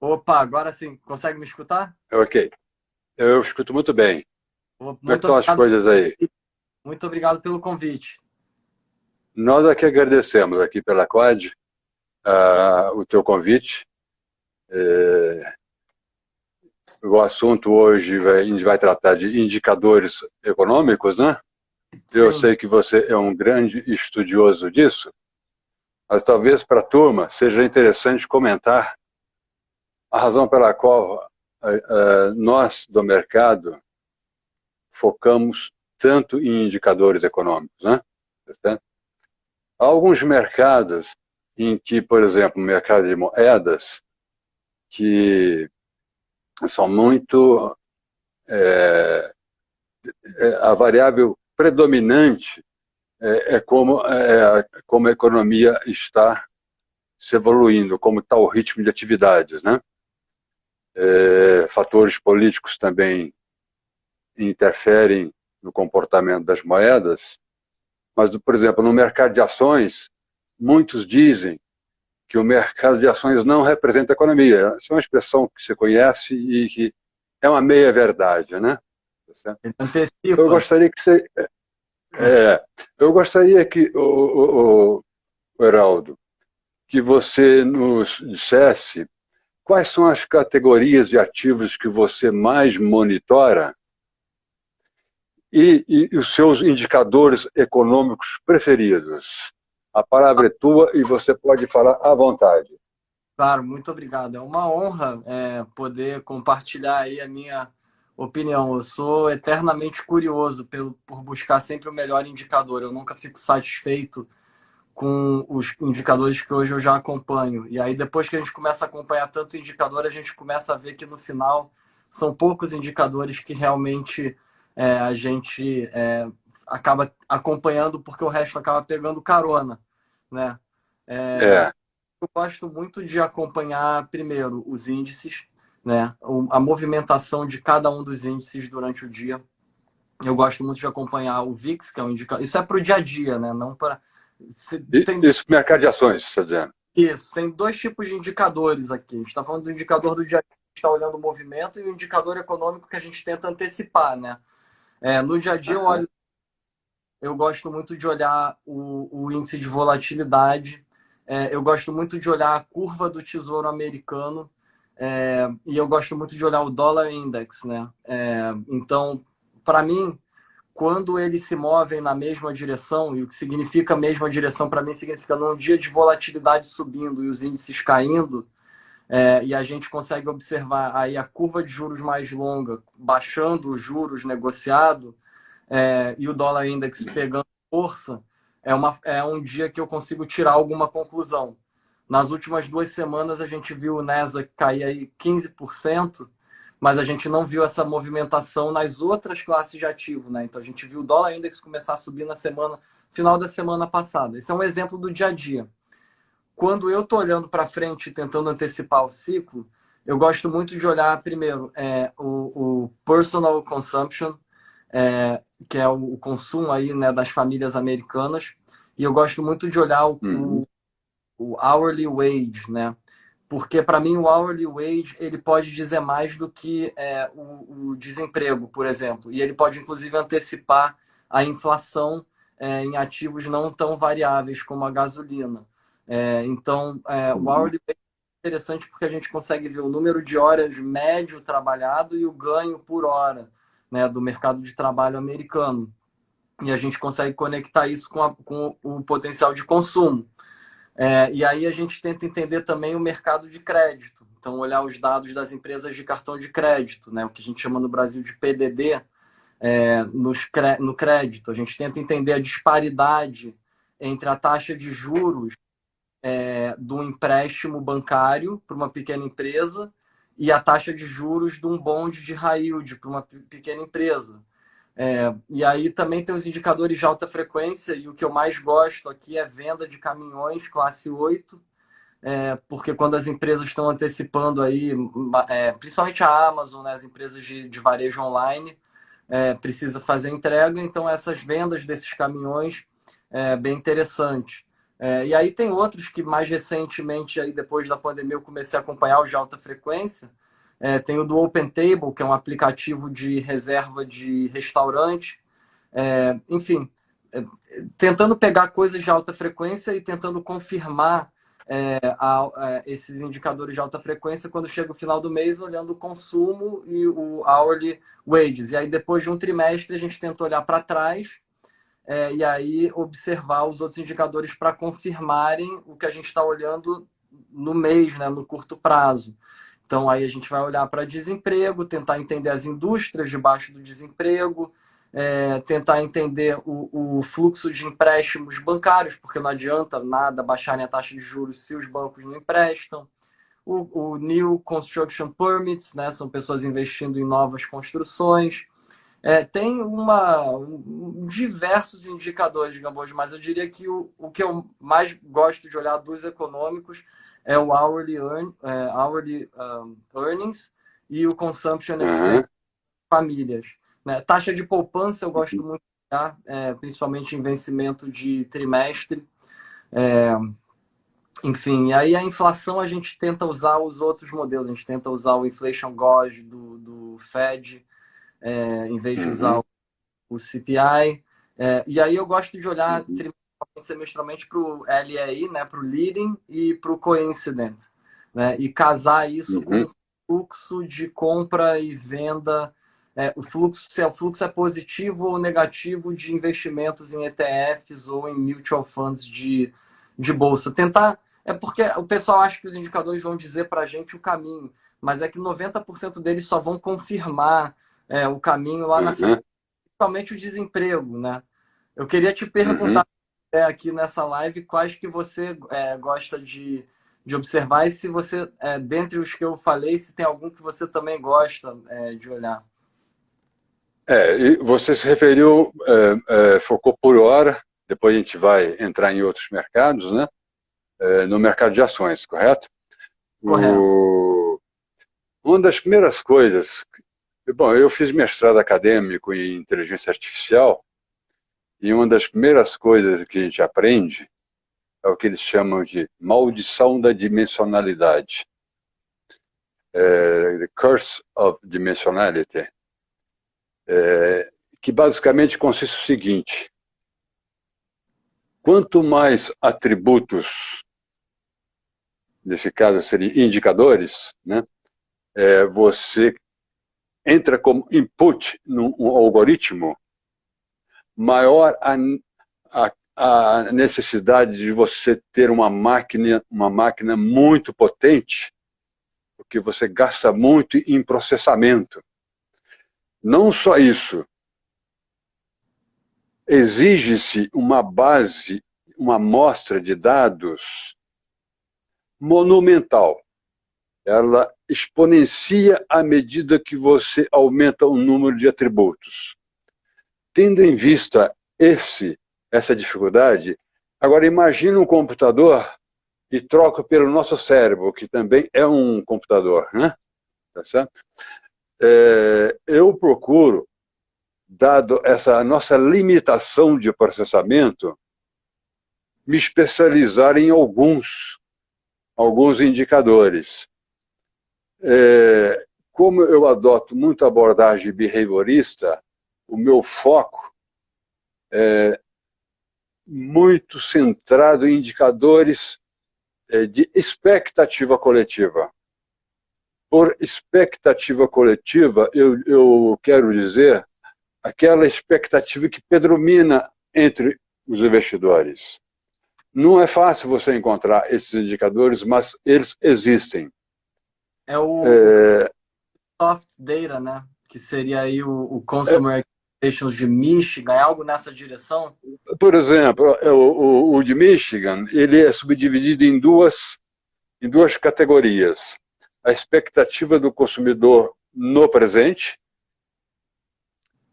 Opa, agora sim, consegue me escutar? Ok, eu escuto muito bem. Como é que Muito estão as obrigado, coisas aí? muito obrigado pelo convite. Nós aqui agradecemos aqui pela Quad, o teu convite. Eh, o assunto hoje a gente vai tratar de indicadores econômicos, né? Eu Sim, sei que você é um grande estudioso disso, mas talvez para a turma seja interessante comentar a razão pela qual nós do mercado focamos tanto em indicadores econômicos, né? Há alguns mercados em que, por exemplo, o mercado de moedas, que são muito. É, a variável predominante como a economia está se evoluindo, como está o ritmo de atividades. Né? Fatores políticos também interferem no comportamento das moedas, mas, por exemplo, no mercado de ações, muitos dizem que o mercado de ações não representa a economia. Essa é uma expressão que você conhece e que é uma meia-verdade, né? ele Eu antecipa. gostaria que você, é, eu gostaria que o Heraldo, que você nos dissesse quais são as categorias de ativos que você mais monitora e os seus indicadores econômicos preferidos. A palavra é tua e você pode falar à vontade. Claro, muito obrigado. É uma honra poder compartilhar aí a minha opinião. Eu sou eternamente curioso por buscar sempre o melhor indicador. Eu nunca fico satisfeito com os indicadores que hoje eu já acompanho. E aí, depois que a gente começa a acompanhar tanto indicador, a gente começa a ver que no final são poucos indicadores que realmente a gente acaba acompanhando, porque o resto acaba pegando carona, né? É, Eu gosto muito de acompanhar, primeiro, os índices, né? A movimentação de cada um dos índices durante o dia. Eu gosto muito de acompanhar o VIX, que é um indicador. Isso é para o dia a dia, né? Não para. Tem isso mercado de ações, está dizendo. isso, tem dois tipos de indicadores aqui. A gente está falando do indicador do dia a dia, que a gente está olhando o movimento, e o indicador econômico que a gente tenta antecipar, né? No dia a dia Uhum. eu gosto muito de olhar o índice de volatilidade, eu gosto muito de olhar a curva do Tesouro Americano, e eu gosto muito de olhar o Dollar Index, né? Então, para mim, quando eles se movem na mesma direção, e o que significa mesma direção para mim significa num dia de volatilidade subindo e os índices caindo, e a gente consegue observar aí a curva de juros mais longa baixando os juros negociado, e o dólar index pegando força, é um dia que eu consigo tirar alguma conclusão. Nas últimas 2 semanas a gente viu o Nasdaq cair aí 15%, mas a gente não viu essa movimentação nas outras classes de ativo, né? Então a gente viu o dólar index começar a subir na semana, final da semana passada. Esse é um exemplo do dia a dia. Quando eu estou olhando para frente, tentando antecipar o ciclo, eu gosto muito de olhar primeiro o personal consumption, que é o consumo aí, né, das famílias americanas, e eu gosto muito de olhar Uhum. o hourly wage, né? Porque para mim o hourly wage ele pode dizer mais do que o desemprego, por exemplo, e ele pode inclusive antecipar a inflação em ativos não tão variáveis como a gasolina. Então, o Uhum. hourly wage é interessante porque a gente consegue ver o número de horas médio trabalhado e o ganho por hora, né, do mercado de trabalho americano. E a gente consegue conectar isso com o potencial de consumo. E aí a gente tenta entender também o mercado de crédito. Então, olhar os dados das empresas de cartão de crédito, né, o que a gente chama no Brasil de PDD, no crédito. A gente tenta entender a disparidade entre a taxa de juros do empréstimo bancário para uma pequena empresa e a taxa de juros de um bonde de high yield para uma pequena empresa. E aí também tem os indicadores de alta frequência, e o que eu mais gosto aqui é venda de caminhões classe 8, porque quando as empresas estão antecipando aí, principalmente a Amazon, né, as empresas de varejo online, precisa fazer entrega, então essas vendas desses caminhões é bem interessante. E aí tem outros que mais recentemente, aí depois da pandemia, eu comecei a acompanhar os de alta frequência. Tem o do Open Table, que é um aplicativo de reserva de restaurante. Enfim, é, tentando pegar coisas de alta frequência e tentando confirmar esses indicadores de alta frequência quando chega o final do mês, olhando o consumo e o hourly wages. E aí, depois de um trimestre, a gente tenta olhar para trás e aí observar os outros indicadores para confirmarem o que a gente está olhando no mês, né, no curto prazo. Então, aí a gente vai olhar para desemprego, tentar entender as indústrias debaixo do desemprego, tentar entender o fluxo de empréstimos bancários, porque não adianta nada baixarem a taxa de juros se os bancos não emprestam. O New Construction Permits, né, são pessoas investindo em novas construções. Tem diversos indicadores, Gamboa, mas eu diria que o que eu mais gosto de olhar dos econômicos é o hourly earnings e o consumption Uhum, expected famílias. Né? Taxa de poupança eu gosto muito, tá? Principalmente em vencimento de trimestre. Enfim, e aí a inflação a gente tenta usar os outros modelos, a gente tenta usar o Inflation Gauge do Fed, em vez de usar uhum, o CPI. E aí eu gosto de olhar semestralmente para o LEI, né, para o Leading e para o Coincident. Né, e casar isso com uhum. o fluxo de compra e venda, se o fluxo é positivo ou negativo de investimentos em ETFs ou em mutual funds de bolsa. Tentar. Porque o pessoal acha que os indicadores vão dizer para a gente o caminho, mas é que 90% deles só vão confirmar o caminho lá na frente, Uhum, principalmente o desemprego, né? Eu queria te uhum. perguntar aqui nessa live quais que você gosta de observar e se você, dentre os que eu falei, se tem algum que você também gosta de olhar. E você se referiu, focou por hora, depois a gente vai entrar em outros mercados, né? No mercado de ações, correto? Correto. O, uma das primeiras coisas, bom, eu fiz mestrado acadêmico em inteligência artificial e uma das primeiras coisas que a gente aprende é o que eles chamam de maldição da dimensionalidade, the curse of dimensionality, que basicamente consiste no seguinte: quanto mais atributos, nesse caso seriam indicadores, né, você entra como input num algoritmo, maior a necessidade de você ter uma máquina muito potente, porque você gasta muito em processamento. Não só isso, exige-se uma base, uma amostra de dados monumental. Ela exponencia à medida que você aumenta o número de atributos. Tendo em vista essa dificuldade, agora imagine um computador e troca pelo nosso cérebro, que também é um computador, né? Tá certo? Eu procuro, dado essa nossa limitação de processamento, me especializar em alguns indicadores. Como eu adoto muito a abordagem behaviorista, o meu foco é muito centrado em indicadores de expectativa coletiva. Por expectativa coletiva, eu quero dizer aquela expectativa que predomina entre os investidores. Não é fácil você encontrar esses indicadores, mas eles existem. É o soft data, né? Que seria aí o Consumer Expectations de Michigan, é algo nessa direção? Por exemplo, o de Michigan, ele é subdividido em duas categorias. A expectativa do consumidor no presente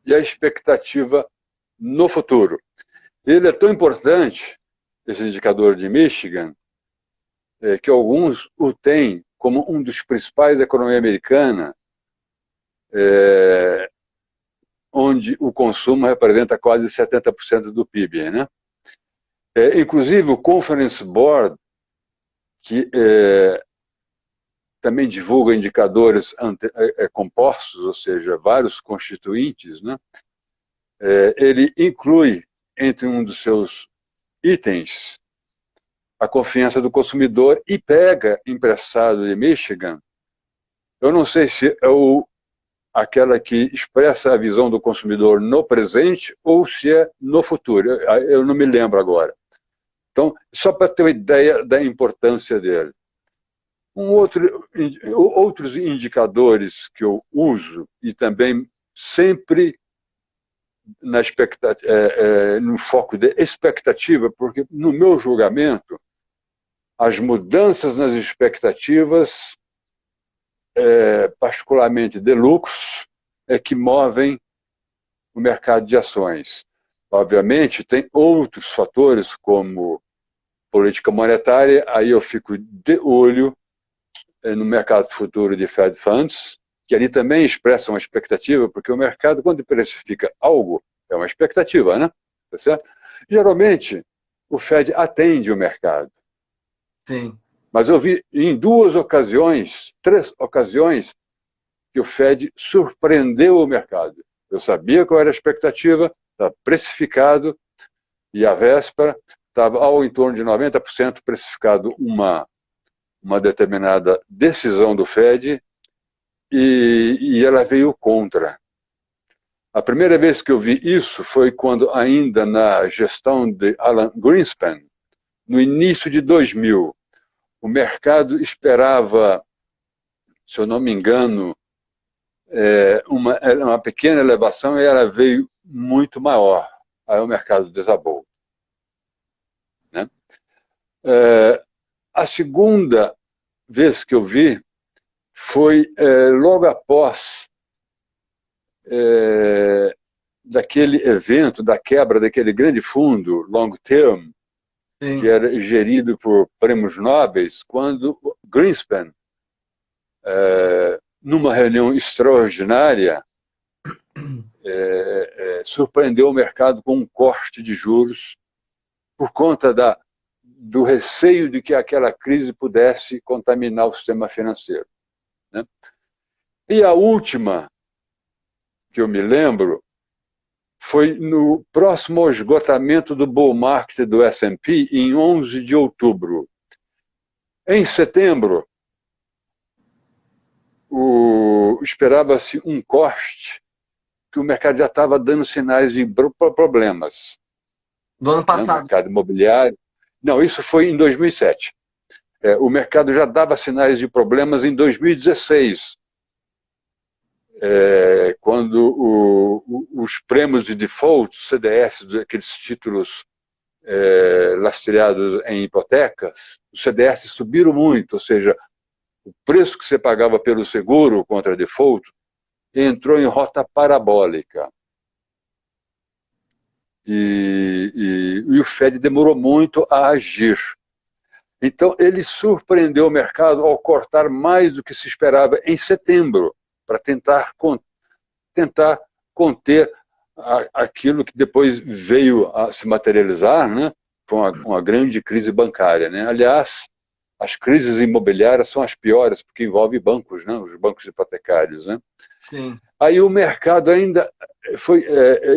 e a expectativa no futuro. Ele é tão importante, esse indicador de Michigan, que alguns o têm como um dos principais da economia americana, onde o consumo representa quase 70% do PIB, né? Inclusive o Conference Board, que também divulga indicadores compostos, ou seja, vários constituintes, né? Ele inclui entre um dos seus itens a confiança do consumidor e pega emprestado de Michigan. Eu não sei se é aquela que expressa a visão do consumidor no presente ou se é no futuro. Eu não me lembro agora. Então, só para ter uma ideia da importância dele. Outros indicadores que eu uso e também sempre no foco de expectativa, porque no meu julgamento as mudanças nas expectativas, particularmente de lucros, é que movem o mercado de ações. Obviamente, tem outros fatores, como política monetária, aí eu fico de olho no mercado futuro de Fed Funds, que ali também expressa uma expectativa, porque o mercado, quando precifica algo, é uma expectativa, né? Tá certo? Geralmente, o Fed atende o mercado. Sim. Mas eu vi em três ocasiões, que o Fed surpreendeu o mercado. Eu sabia qual era a expectativa, estava precificado, e a véspera estava ao em torno de 90% precificado uma determinada decisão do Fed, e ela veio contra. A primeira vez que eu vi isso foi quando, ainda na gestão de Alan Greenspan, no início de 2000, o mercado esperava, se eu não me engano, uma pequena elevação, e ela veio muito maior. Aí o mercado desabou. Né? A segunda vez que eu vi foi logo após daquele evento, da quebra daquele grande fundo long term, Sim. que era gerido por prêmios nobres, quando Greenspan, numa reunião extraordinária, surpreendeu o mercado com um corte de juros por conta do receio de que aquela crise pudesse contaminar o sistema financeiro. Né? E a última, que eu me lembro, foi no próximo ao esgotamento do bull market do S&P, em 11 de outubro. Em setembro, esperava-se um corte, que o mercado já estava dando sinais de problemas. Do ano Né? O passado. mercado imobiliário. Não, isso foi em 2007. O mercado já dava sinais de problemas em 2016, quando os prêmios de default, CDS, aqueles títulos lastreados em hipotecas, os CDS subiram muito, ou seja, o preço que você pagava pelo seguro contra default entrou em rota parabólica. E o Fed demorou muito a agir. Então, ele surpreendeu o mercado ao cortar mais do que se esperava em setembro, para tentar conter aquilo que depois veio a se materializar, né? Foi uma grande crise bancária. Né? Aliás, as crises imobiliárias são as piores, porque envolvem bancos, né? Os bancos hipotecários. Né? Sim. Aí o mercado ainda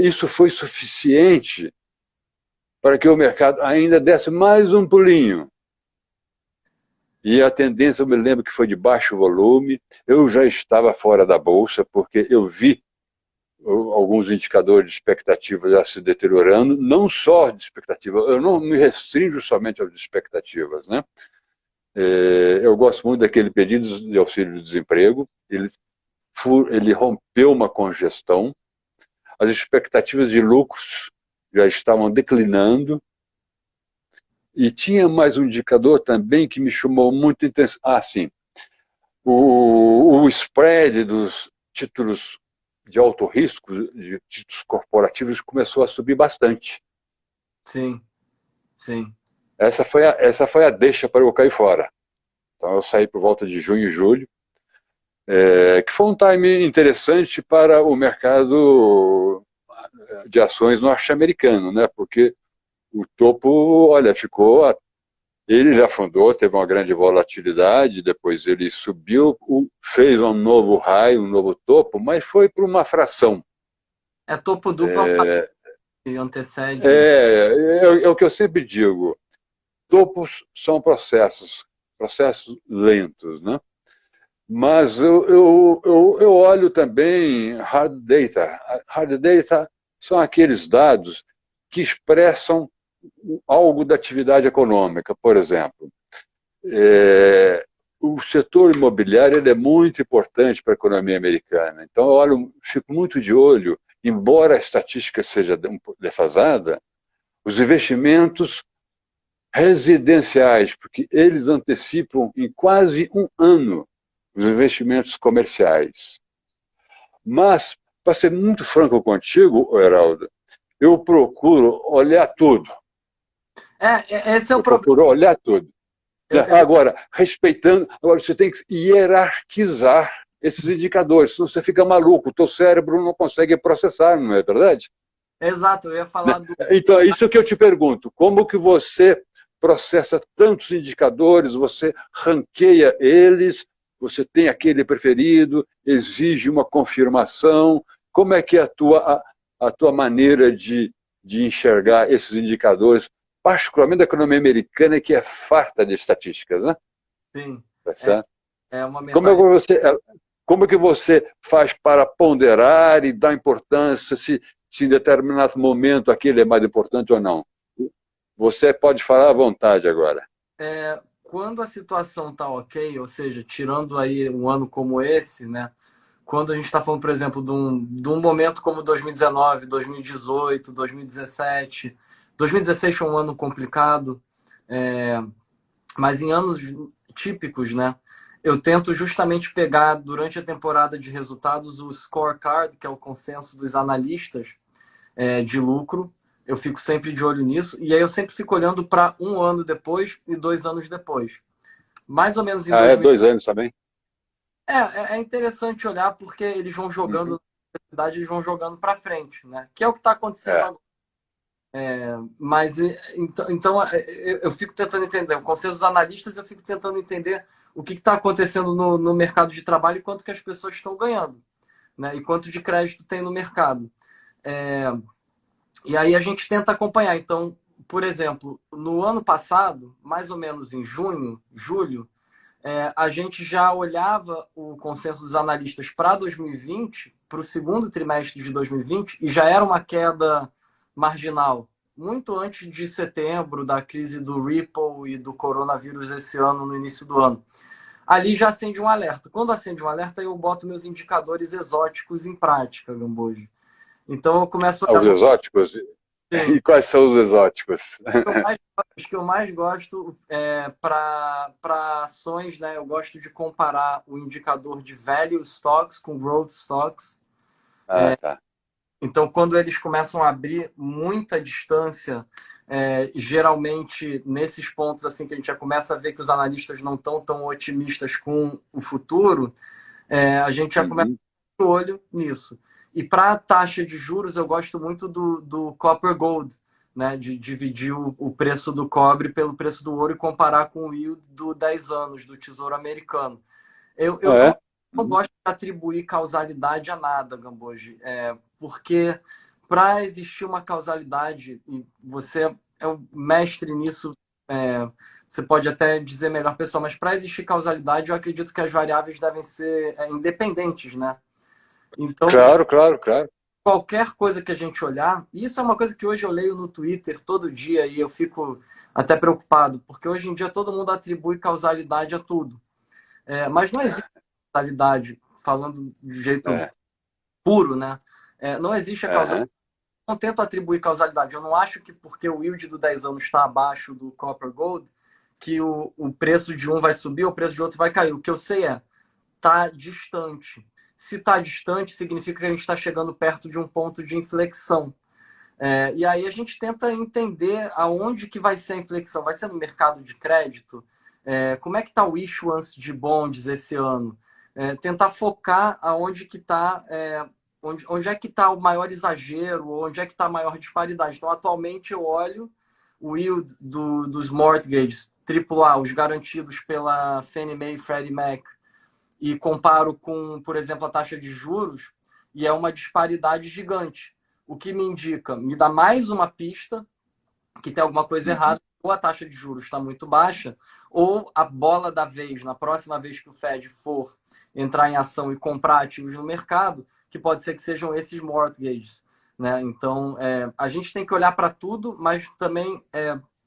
isso foi suficiente para que o mercado ainda desse mais um pulinho. E a tendência, eu me lembro que foi de baixo volume. Eu já estava fora da bolsa, porque eu vi alguns indicadores de expectativa já se deteriorando, não só de expectativa, eu não me restringo somente às expectativas. Né? Eu gosto muito daquele pedido de auxílio-desemprego, ele rompeu uma congestão, as expectativas de lucros já estavam declinando, e tinha mais um indicador também que me chamou muito atenção. Sim. O spread dos títulos de alto risco, de títulos corporativos, começou a subir bastante. Sim. Sim. Essa foi a deixa para eu cair fora. Então eu saí por volta de junho e julho, que foi um time interessante para o mercado de ações norte-americano, né? Porque o topo, olha, ficou. Ele já fundou, teve uma grande volatilidade, depois ele subiu, fez um novo high, um novo topo, mas foi por uma fração. É topo duplo é um padrão que antecede. É o que eu sempre digo. Topos são processos lentos, né? Mas eu olho também hard data. Hard data são aqueles dados que expressam algo da atividade econômica. Por exemplo, o setor imobiliário ele é muito importante para a economia americana. Então, eu olho, fico muito de olho, embora a estatística seja defasada, os investimentos residenciais, porque eles antecipam em quase um ano os investimentos comerciais. Mas, para ser muito franco contigo, Heraldo, eu procuro olhar tudo. Esse é o Eu problema. procuro olhar tudo. Eu, eu, Agora, respeitando, agora você tem que hierarquizar esses indicadores, senão você fica maluco, o teu cérebro não consegue processar, não é verdade? exato, eu ia falar do. Então, é isso que eu te pergunto, como que você processa tantos indicadores, você ranqueia eles, você tem aquele preferido, exige uma confirmação, como é que é a tua maneira de enxergar esses indicadores, particularmente da economia americana, que é farta de estatísticas, né? Sim, Tá é, certo? é uma Como é que mentalidade. você, como é que você faz para ponderar e dar importância se em determinado momento aquele é mais importante ou não? Você pode falar à vontade agora. Quando a situação está ok, ou seja, tirando aí um ano como esse, né? Quando a gente está falando, por exemplo, de um momento como 2019, 2018, 2017. 2016 foi um ano complicado, mas em anos típicos, né? Eu tento justamente pegar, durante a temporada de resultados, o scorecard, que é o consenso dos analistas de lucro. Eu fico sempre de olho nisso. E aí eu sempre fico olhando para um ano depois e 2 anos depois. Mais ou menos em Ah, é 2000. 2 anos também? É interessante olhar porque eles vão jogando, Uhum. na verdade, eles vão jogando para frente, né? Que é o que está acontecendo É. agora. Mas então eu fico tentando entender. O conselho dos analistas, eu fico tentando entender o que está acontecendo no mercado de trabalho e quanto que as pessoas estão ganhando, né? E quanto de crédito tem no mercado. É, e aí a gente tenta acompanhar. Então, por exemplo, no ano passado, mais ou menos em junho, julho, a gente já olhava o consenso dos analistas para 2020, para o segundo trimestre de 2020, e já era uma queda marginal, muito antes de setembro, da crise do Ripple e do coronavírus esse ano, no início do ano. Ali já acende um alerta. Quando acende um alerta, eu boto meus indicadores exóticos em prática, Gambojo. Então eu começo a Os olhar. exóticos? Sim, E quais são os exóticos? os que eu mais gosto para ações, né? Eu gosto de comparar o indicador de value stocks com growth stocks. Ah, tá. Então, quando eles começam a abrir muita distância, geralmente nesses pontos assim que a gente já começa a ver que os analistas não estão tão otimistas com o futuro, a gente já começa Uhum. a ter olho nisso. E para a taxa de juros, eu gosto muito do Copper Gold, né? De dividir o preço do cobre pelo preço do ouro e comparar com o yield do 10 anos do Tesouro Americano. Eu Ah, não, é? não Uhum. gosto de atribuir causalidade a nada, Gamboge, porque para existir uma causalidade, e você é o mestre nisso, você pode até dizer melhor, pessoal, mas para existir causalidade, eu acredito que as variáveis devem ser independentes, né? Então, Claro, claro, claro. qualquer coisa que a gente olhar, e isso é uma coisa que hoje eu leio no Twitter todo dia e eu fico até preocupado, porque hoje em dia todo mundo atribui causalidade a tudo. Mas não existe causalidade, falando de jeito É. puro, né? Não existe a causalidade. Aham. Eu não tento atribuir causalidade. Eu não acho que porque o yield do 10 anos está abaixo do Copper Gold, que o preço de um vai subir, o preço de outro vai cair. O que eu sei tá distante. Se está distante, significa que a gente está chegando perto de um ponto de inflexão. E aí a gente tenta entender aonde que vai ser a inflexão. Vai ser no mercado de crédito? Como é que está o issuance de bonds esse ano? Tentar focar aonde que está, onde é que está o maior exagero, onde é que está a maior disparidade. Então, atualmente eu olho o yield dos mortgages AAA, os garantidos pela Fannie Mae e Freddie Mac, e comparo com, por exemplo, a taxa de juros, e é uma disparidade gigante. O que me indica, me dá mais uma pista que tem alguma coisa uhum. errada, ou a taxa de juros está muito baixa, ou a bola da vez, na próxima vez que o Fed for entrar em ação e comprar ativos no mercado, que pode ser que sejam esses mortgages. Né? Então, a gente tem que olhar para tudo, mas também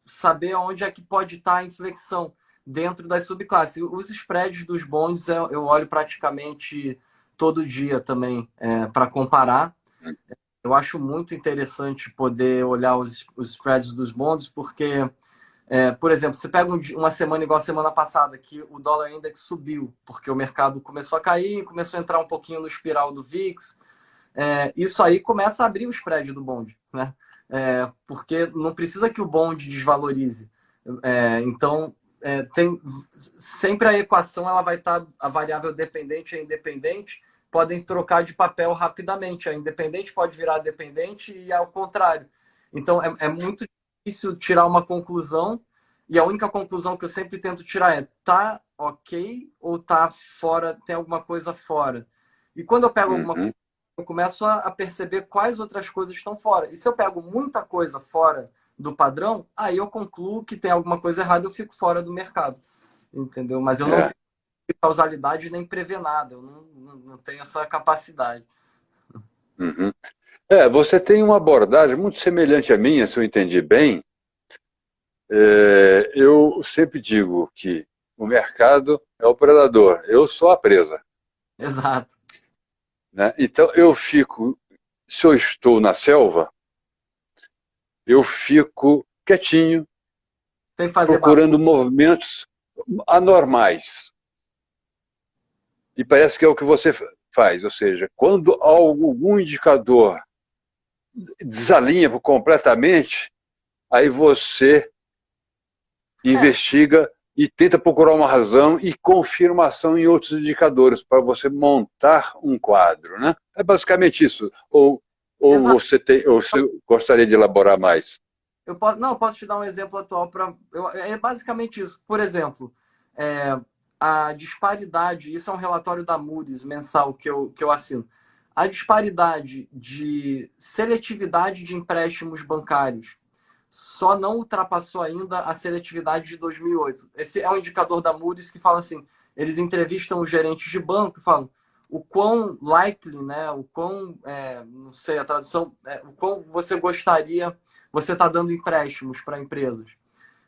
saber onde é que pode estar a inflexão dentro das subclasses. Os spreads dos bonds eu olho praticamente todo dia também para comparar. Eu acho muito interessante poder olhar os spreads dos bonds, porque, por exemplo, você pega uma semana igual a semana passada, que o dólar index subiu, porque o mercado começou a cair, começou a entrar um pouquinho no espiral do VIX. Isso aí começa a abrir o spread do bond, né? Porque não precisa que o bond desvalorize. Então, tem sempre a equação ela vai estar a variável dependente e a independente podem trocar de papel rapidamente. A independente pode virar dependente e ao contrário. Então, é muito difícil tirar uma conclusão e a única conclusão que eu sempre tento tirar é tá ok ou tá fora, tem alguma coisa fora. E quando eu pego alguma coisa, Uhum. eu começo a perceber quais outras coisas estão fora. E se eu pego muita coisa fora do padrão, aí eu concluo que tem alguma coisa errada, eu fico fora do mercado. Entendeu? Mas eu não É. tenho causalidade nem prever nada, eu não tenho essa capacidade. Uhum. Você tem uma abordagem muito semelhante à minha, se eu entendi bem. Eu sempre digo que o mercado é o predador, eu sou a presa. Exato. Né? Então, se eu estou na selva, eu fico quietinho, Sem fazer procurando barulho. movimentos anormais. E parece que é o que você faz, ou seja, quando algum indicador desalinha completamente, aí você É, investiga e tenta procurar uma razão e confirmação em outros indicadores para você montar um quadro, né? É basicamente isso. Ou exato. você gostaria de elaborar mais? Eu posso te dar um exemplo atual para. É basicamente isso. Por exemplo, é, a disparidade, isso é um relatório da Moody's mensal que eu assino. A disparidade de seletividade de empréstimos bancários só não ultrapassou ainda a seletividade de 2008. Esse é um indicador da Moody's que fala assim: eles entrevistam os gerentes de banco e falam o quão likely, né, o quão, não sei a tradução, o quão você gostaria, você está dando empréstimos para empresas.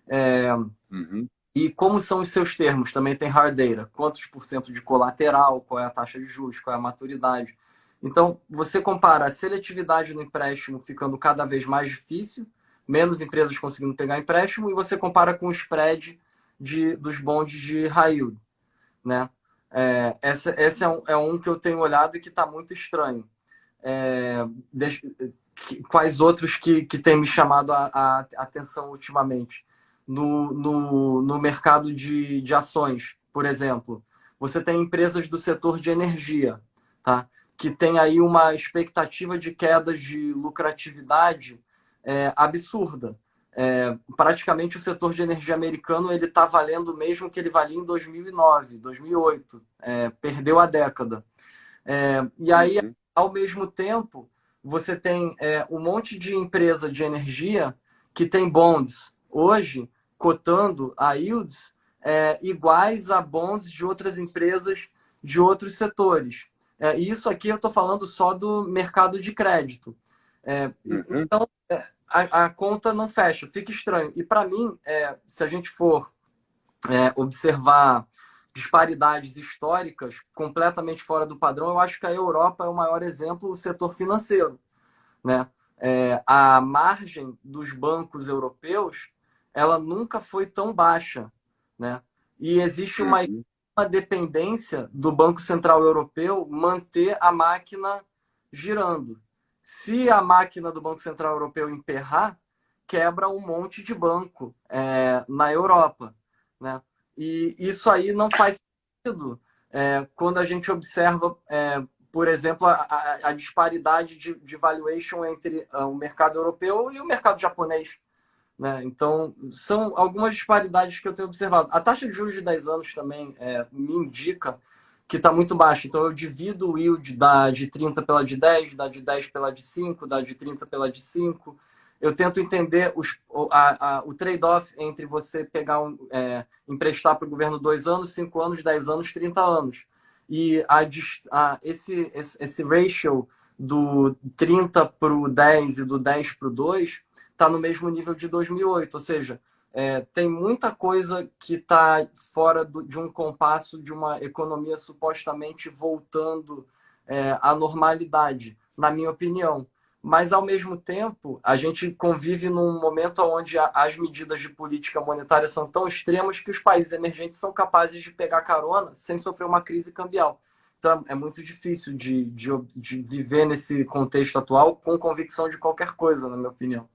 É, Uhum, e como são os seus termos? Também tem hard data. Quantos por cento de colateral, qual é a taxa de juros, qual é a maturidade. Então, você compara a seletividade no empréstimo ficando cada vez mais difícil, menos empresas conseguindo pegar empréstimo, e você compara com o spread dos bondes de high yield, né? Esse é um que eu tenho olhado e que está muito estranho. É, quais outros que têm me chamado a atenção ultimamente? No mercado de ações, por exemplo, você tem empresas do setor de energia, tá? Que tem aí uma expectativa de quedas de lucratividade absurda. Praticamente o setor de energia americano ele está valendo o mesmo que ele valia em 2009, 2008. Perdeu a década. E aí, uhum, ao mesmo tempo, você tem um monte de empresa de energia que tem bonds hoje cotando a yields iguais a bonds de outras empresas de outros setores. E isso aqui eu estou falando só do mercado de crédito. uhum, Então, a conta não fecha, fica estranho. E para mim, se a gente for observar disparidades históricas completamente fora do padrão, eu acho que a Europa é o maior exemplo, o setor financeiro, né? A margem dos bancos europeus, ela nunca foi tão baixa, né? E existe uhum, uma dependência do Banco Central Europeu manter a máquina girando. Se a máquina do Banco Central Europeu emperrar, quebra um monte de banco na Europa, né? E isso aí não faz sentido quando a gente observa, por exemplo, a disparidade de valuation entre o mercado europeu e o mercado japonês. né? Então, são algumas disparidades que eu tenho observado. A taxa de juros de 10 anos também me indica que está muito baixa. Então, eu divido o yield da de 30 pela de 10, da de 10 pela de 5, da de 30 pela de 5. Eu tento entender o trade-off entre você pegar emprestar para o governo 2 anos, 5 anos, 10 anos, 30 anos. E esse ratio do 30 para o 10 e do 10 para o 2 está no mesmo nível de 2008, ou seja, tem muita coisa que está fora de um compasso de uma economia supostamente voltando à normalidade, na minha opinião. Mas, ao mesmo tempo, a gente convive num momento onde as medidas de política monetária são tão extremas que os países emergentes são capazes de pegar carona sem sofrer uma crise cambial. Então, é muito difícil de viver nesse contexto atual com convicção de qualquer coisa, na minha opinião.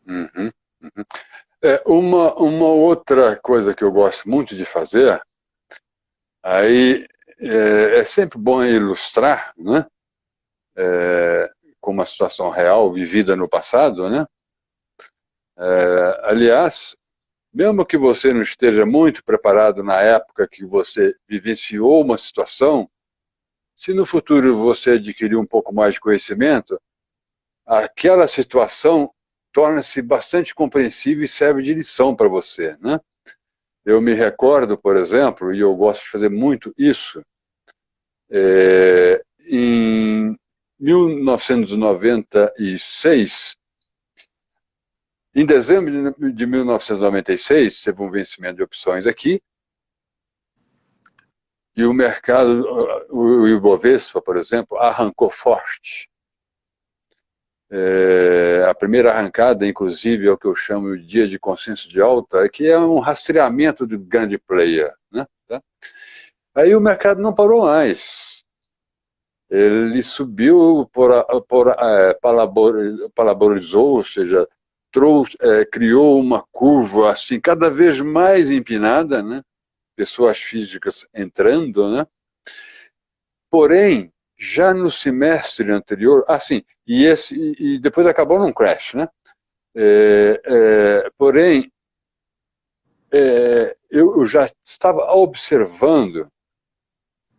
Uhum, uhum. Uma outra coisa que eu gosto muito de fazer, aí é sempre bom ilustrar, né? Com uma situação real vivida no passado, né? Aliás, mesmo que você não esteja muito preparado na época que você vivenciou uma situação, se no futuro você adquirir um pouco mais de conhecimento, aquela situação torna-se bastante compreensível e serve de lição para você, né? Eu me recordo, por exemplo, e eu gosto de fazer muito isso, em 1996, em dezembro de 1996, teve um vencimento de opções aqui, e o mercado, o Ibovespa, por exemplo, arrancou forte. A primeira arrancada, inclusive, é o que eu chamo de dia de consenso de alta, que é um rastreamento do grande player, né? Aí o mercado não parou mais. Ele subiu, palaborizou, ou seja, criou uma curva assim cada vez mais empinada, né? Pessoas físicas entrando, né? Porém, já no semestre anterior, e depois acabou num crash, né? Porém, eu já estava observando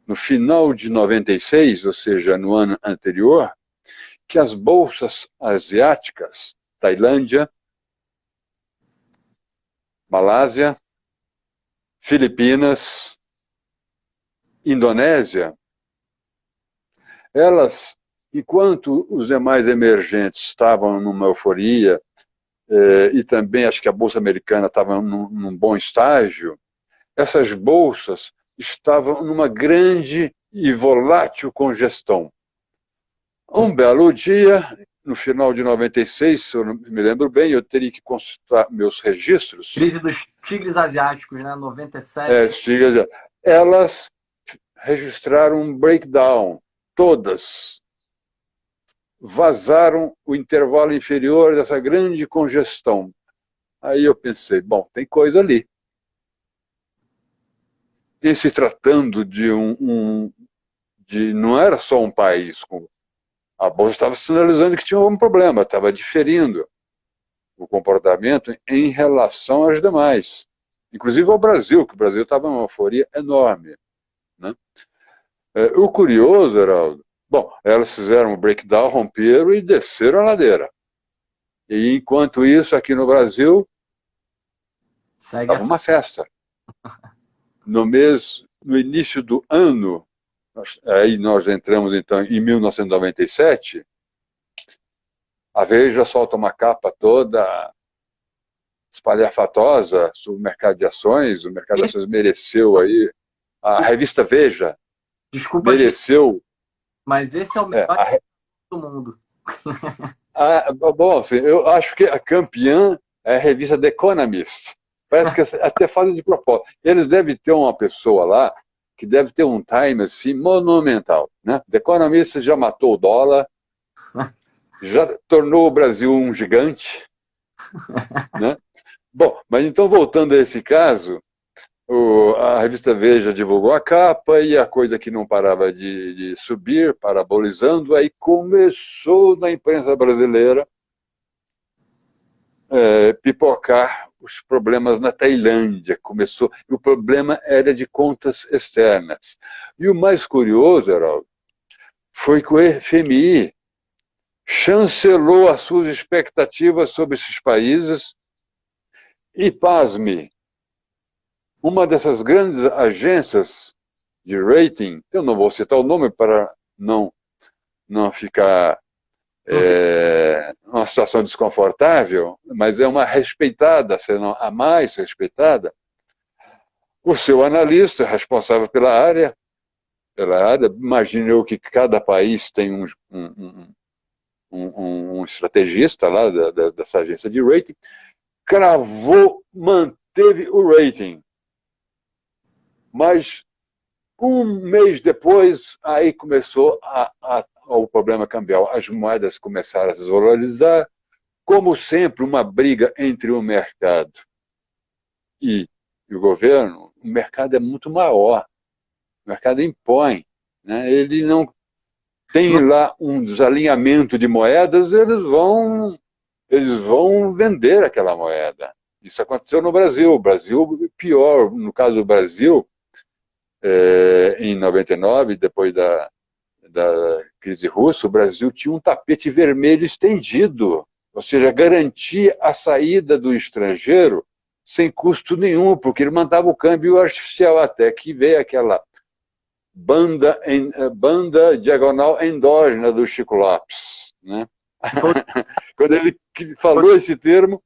no final de 96, ou seja, no ano anterior, que as bolsas asiáticas, Tailândia, Malásia, Filipinas, Indonésia, elas, enquanto os demais emergentes estavam numa euforia, e também acho que a Bolsa Americana estava num bom estágio, essas bolsas estavam numa grande e volátil congestão. Um belo dia, no final de 96, se eu não me lembro bem, eu teria que consultar meus registros. Crise dos tigres asiáticos, né? 97. Elas registraram um breakdown, todas. Vazaram o intervalo inferior dessa grande congestão. Aí eu pensei, bom, tem coisa ali. E se tratando de não era só um país, a bolsa estava sinalizando que tinha algum problema, estava diferindo o comportamento em relação aos demais, inclusive ao Brasil, que o Brasil estava numa euforia enorme, né? O curioso, Heraldo, bom, elas fizeram um breakdown, romperam e desceram a ladeira. E enquanto isso, aqui no Brasil, estava uma festa. No início do ano, aí nós entramos então em 1997, a Veja solta uma capa toda espalhafatosa sobre o mercado de ações. O mercado de ações mereceu aí, a revista Veja mereceu. Mas esse é o melhor do mundo. Bom, assim, eu acho que a campeã é a revista The Economist. Parece que até fazem de propósito. Eles devem ter uma pessoa lá que deve ter um time assim monumental, né? The Economist já matou o dólar, já tornou o Brasil um gigante, né? Bom, mas então voltando a esse caso, a revista Veja divulgou a capa e a coisa que não parava de subir, parabolizando, aí começou na imprensa brasileira pipocar os problemas na Tailândia. Começou, e o problema era de contas externas. E o mais curioso, Heraldo, foi que o FMI chancelou as suas expectativas sobre esses países e, pasme, uma dessas grandes agências de rating, eu não vou citar o nome para não ficar Não fica... uma situação desconfortável, mas é uma respeitada, se não a mais respeitada, o seu analista responsável pela área, imagine eu que cada país tem um estrategista lá dessa agência de rating, cravou, manteve o rating. Mas um mês depois, aí começou o problema cambial. As moedas começaram a se desvalorizar, como sempre, uma briga entre o mercado e o governo. O mercado é muito maior. O mercado impõe. Né? Ele não tem lá um desalinhamento de moedas, eles vão vender aquela moeda. Isso aconteceu no Brasil. O Brasil, pior, no caso do Brasil, em 99, depois da crise russa, o Brasil tinha um tapete vermelho estendido, ou seja, garantia a saída do estrangeiro sem custo nenhum, porque ele mandava o câmbio artificial, até que veio aquela banda diagonal endógena do Chico Lopes. Né? Quando ele falou esse termo,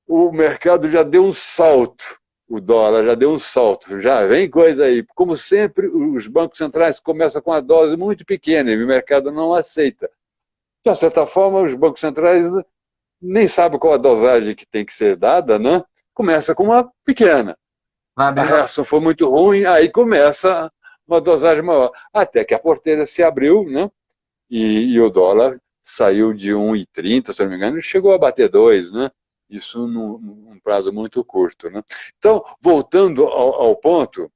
o mercado já deu um salto. O dólar já deu um salto, já vem coisa aí. Como sempre, os bancos centrais começam com uma dose muito pequena e o mercado não aceita. De certa forma, os bancos centrais nem sabem qual a dosagem que tem que ser dada, né? Começa com uma pequena. A reação foi muito ruim, aí começa uma dosagem maior. Até que a porteira se abriu, né? E o dólar saiu de 1,30, se não me engano, e chegou a bater 2, né? Isso num prazo muito curto. Né? Então, voltando ao ponto,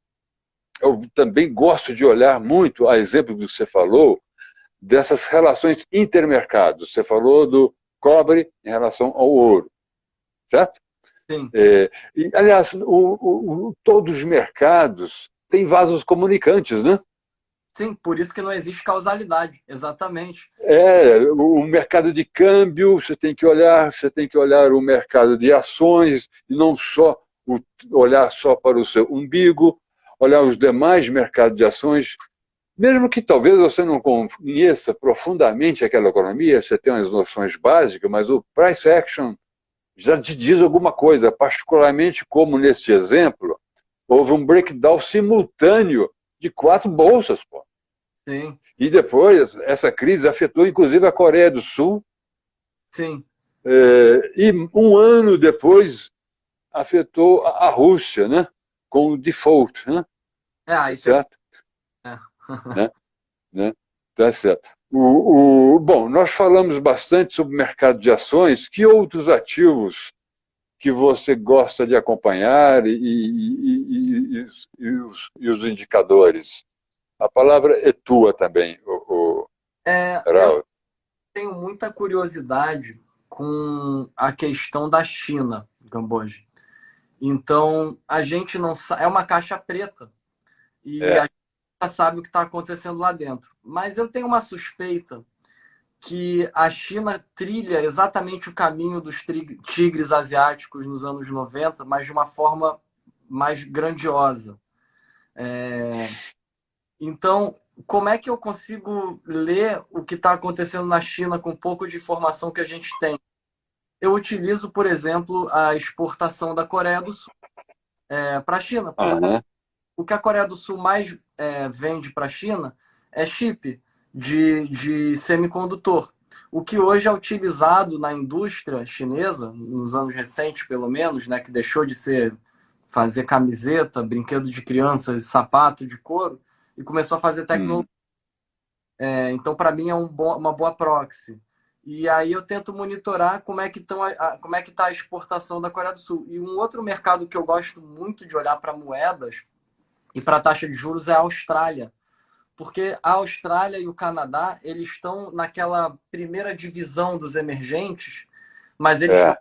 eu também gosto de olhar muito, a exemplo do que você falou, dessas relações intermercados. Você falou do cobre em relação ao ouro, certo? Sim. E, aliás, todos os mercados têm vasos comunicantes, né? Sim, por isso que não existe causalidade, exatamente. O mercado de câmbio, você tem que olhar o mercado de ações, e não só olhar só para o seu umbigo, olhar os demais mercados de ações, mesmo que talvez você não conheça profundamente aquela economia, você tem umas noções básicas, mas o price action já te diz alguma coisa, particularmente como neste exemplo, houve um breakdown simultâneo de 4 bolsas, pô. Sim. E depois, essa crise afetou inclusive a Coreia do Sul. Sim. E um ano depois, afetou a Rússia, né? Com o default. Né? Aí certo? Né? Tá certo. Bom, nós falamos bastante sobre o mercado de ações. Que outros ativos que você gosta de acompanhar e os indicadores? A palavra é tua também, eu tenho muita curiosidade com a questão da China, Camboja. Então, a gente não sabe. É uma caixa preta. E a gente já sabe o que está acontecendo lá dentro. Mas eu tenho uma suspeita que a China trilha exatamente o caminho dos tigres asiáticos nos anos 90, mas de uma forma mais grandiosa. Então, como é que eu consigo ler o que está acontecendo na China com um pouco de informação que a gente tem? Eu utilizo, por exemplo, a exportação da Coreia do Sul para a China. O que a Coreia do Sul mais vende para a China é chip de semicondutor. O que hoje é utilizado na indústria chinesa, nos anos recentes pelo menos, né, que deixou de ser fazer camiseta, brinquedo de crianças, sapato de couro, e começou a fazer tecnologia. Então, para mim, é uma boa proxy. E aí eu tento monitorar como é que está a exportação da Coreia do Sul. E um outro mercado que eu gosto muito de olhar para moedas e para taxa de juros é a Austrália. Porque a Austrália e o Canadá, eles estão naquela primeira divisão dos emergentes, mas eles estão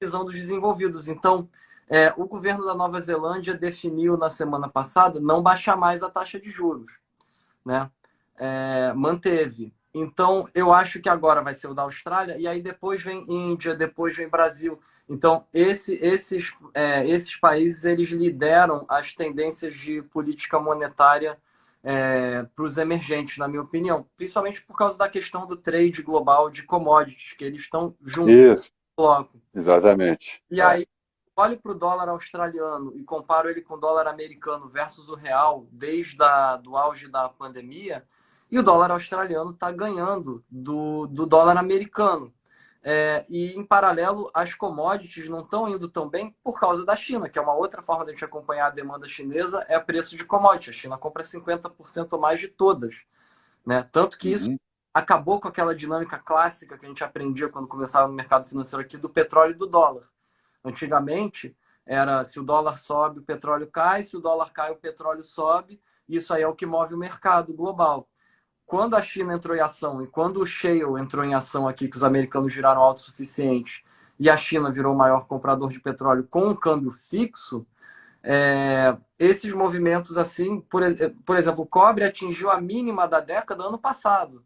visão dos desenvolvidos. Então, o governo da Nova Zelândia definiu na semana passada não baixar mais a taxa de juros, né? Manteve. Então, eu acho que agora vai ser o da Austrália, e aí depois vem Índia, depois vem Brasil. Então, esses países, eles lideram as tendências de política monetária para os emergentes, na minha opinião. Principalmente por causa da questão do trade global de commodities, que eles estão juntos Isso, no bloco. exatamente. E aí, olho para o dólar australiano e comparo ele com o dólar americano versus o real desde do auge da pandemia, e o dólar australiano está ganhando do dólar americano. E, em paralelo, as commodities não estão indo tão bem por causa da China, que é uma outra forma de a gente acompanhar a demanda chinesa, é o preço de commodities. A China compra 50% mais de todas, né? Tanto que isso Uhum, acabou com aquela dinâmica clássica que a gente aprendia quando começava no mercado financeiro aqui do petróleo e do dólar. Antigamente, era se o dólar sobe, o petróleo cai, se o dólar cai, o petróleo sobe. Isso aí é o que move o mercado global. Quando a China entrou em ação e quando o shale entrou em ação aqui, que os americanos viraram autossuficientes e a China virou o maior comprador de petróleo com um câmbio fixo, esses movimentos assim, por exemplo, o cobre atingiu a mínima da década ano passado,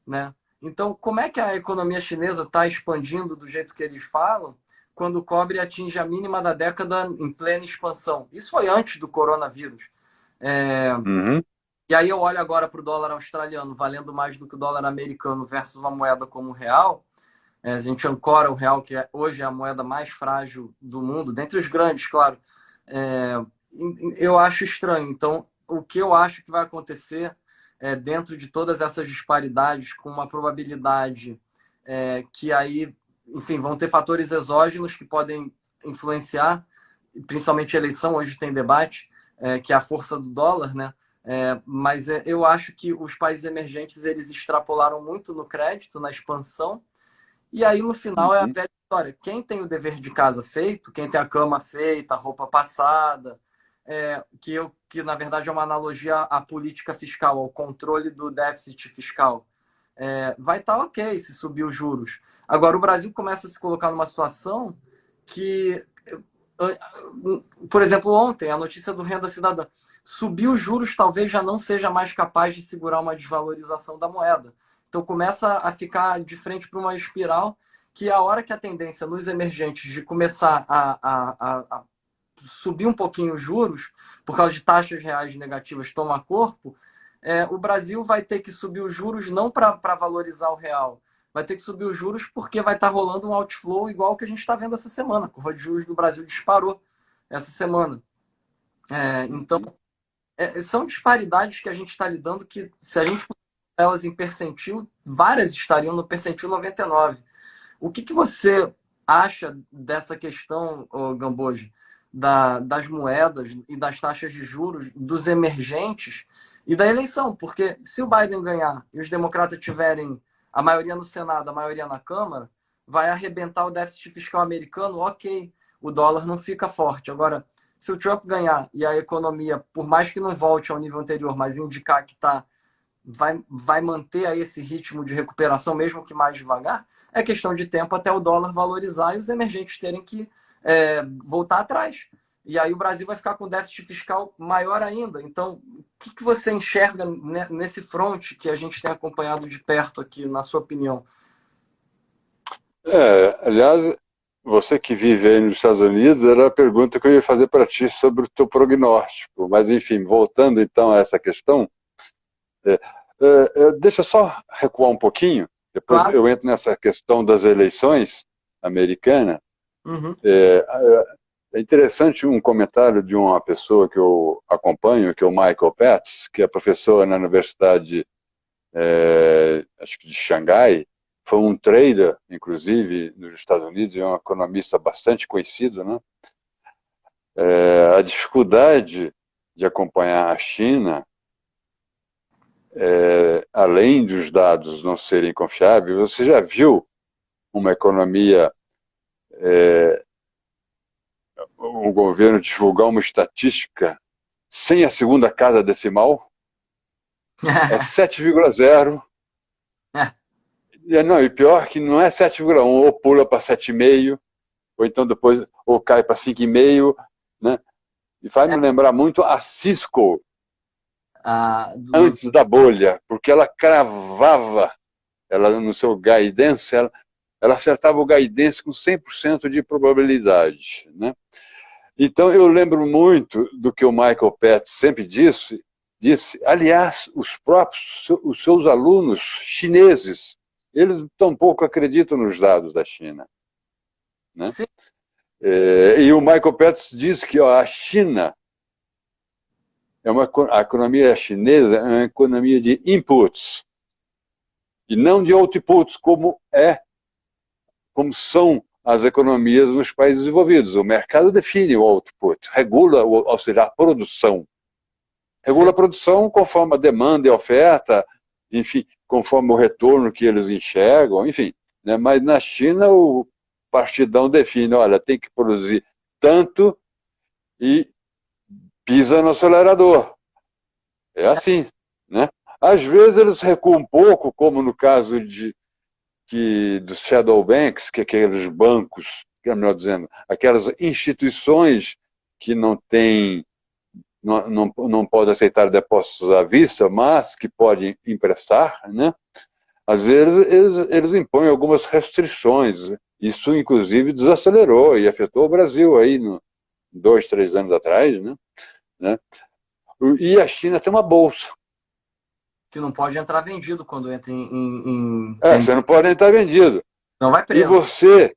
né? Então, como é que a economia chinesa está expandindo do jeito que eles falam, quando o cobre atinge a mínima da década em plena expansão? Isso foi antes do coronavírus. É, uhum, e aí eu olho agora para o dólar australiano, valendo mais do que o dólar americano versus uma moeda como o real. A gente ancora o real, que hoje é a moeda mais frágil do mundo, dentre os grandes, claro. É, eu acho estranho. Então, o que eu acho que vai acontecer dentro de todas essas disparidades, com uma probabilidade que aí, enfim, vão ter fatores exógenos que podem influenciar, principalmente a eleição, hoje tem debate, que é a força do dólar, né? Mas eu acho que os países emergentes eles extrapolaram muito no crédito, na expansão, e aí no final é a uhum. velha história. Quem tem o dever de casa feito, quem tem a cama feita, a roupa passada, que na verdade é uma analogia à política fiscal, ao controle do déficit fiscal, vai estar ok se subir os juros. Agora, o Brasil começa a se colocar numa situação que, por exemplo, ontem, a notícia do Renda Cidadã, subir os juros talvez já não seja mais capaz de segurar uma desvalorização da moeda. Então começa a ficar de frente para uma espiral que a hora que a tendência nos emergentes de começar a subir um pouquinho os juros, por causa de taxas reais negativas toma corpo, o Brasil vai ter que subir os juros não para valorizar o real, vai ter que subir os juros porque vai estar rolando um outflow igual o que a gente está vendo essa semana. A curva de juros do Brasil disparou essa semana. Então, são disparidades que a gente está lidando que, se a gente elas em percentil, várias estariam no percentil 99. O que você acha dessa questão, Gamboge, das moedas e das taxas de juros dos emergentes e da eleição? Porque se o Biden ganhar e os democratas tiverem a maioria no Senado, a maioria na Câmara, vai arrebentar o déficit fiscal americano, ok, o dólar não fica forte. Agora, se o Trump ganhar e a economia, por mais que não volte ao nível anterior, mas indicar que vai manter aí esse ritmo de recuperação, mesmo que mais devagar, é questão de tempo até o dólar valorizar e os emergentes terem que voltar atrás. E aí o Brasil vai ficar com déficit fiscal maior ainda. Então, o que você enxerga nesse fronte que a gente tem acompanhado de perto aqui, na sua opinião? Aliás, você que vive aí nos Estados Unidos, era a pergunta que eu ia fazer para ti sobre o teu prognóstico. Mas, enfim, voltando então a essa questão, deixa eu só recuar um pouquinho, depois Claro. eu entro nessa questão das eleições americanas. Uhum. É interessante um comentário de uma pessoa que eu acompanho, que é o Michael Patz, que é professor na Universidade, acho que de Xangai, foi um trader, inclusive, nos Estados Unidos, e é um economista bastante conhecido, né? A dificuldade de acompanhar a China, além dos dados não serem confiáveis, você já viu uma economia, o governo divulgar uma estatística sem a segunda casa decimal? É 7,0. Não, e pior que não é 7,1, ou pula para 7,5. ou então depois ou cai para 5,5, né? E faz me lembrar muito a Cisco Ah, antes da bolha, porque ela cravava, ela no seu guidance, ela acertava o guidance com 100% de probabilidade, né? Então eu lembro muito do que o Michael Pett sempre disse, aliás, os seus alunos chineses, eles tampouco acreditam nos dados da China, né? sim, E o Michael Pett diz que ó, a China a economia chinesa é uma economia de inputs e não de outputs, como são as economias nos países desenvolvidos. O mercado define o output, regula, ou seja, a produção. sim. Regula a produção conforme a demanda e a oferta, enfim, conforme o retorno que eles enxergam, enfim. Né? Mas na China o partidão define, olha, tem que produzir tanto e pisa no acelerador. É assim, né? Às vezes eles recuam um pouco, como no caso dos shadow banks, que é aqueles bancos, que é melhor dizendo, aquelas instituições que não podem aceitar depósitos à vista, mas que podem emprestar, né? Às vezes eles impõem algumas restrições. Isso, inclusive, desacelerou e afetou o Brasil aí 2, 3 anos atrás, né? E a China tem uma bolsa. Que não pode entrar vendido quando entra em Você não pode estar vendido. não vai E preso. você,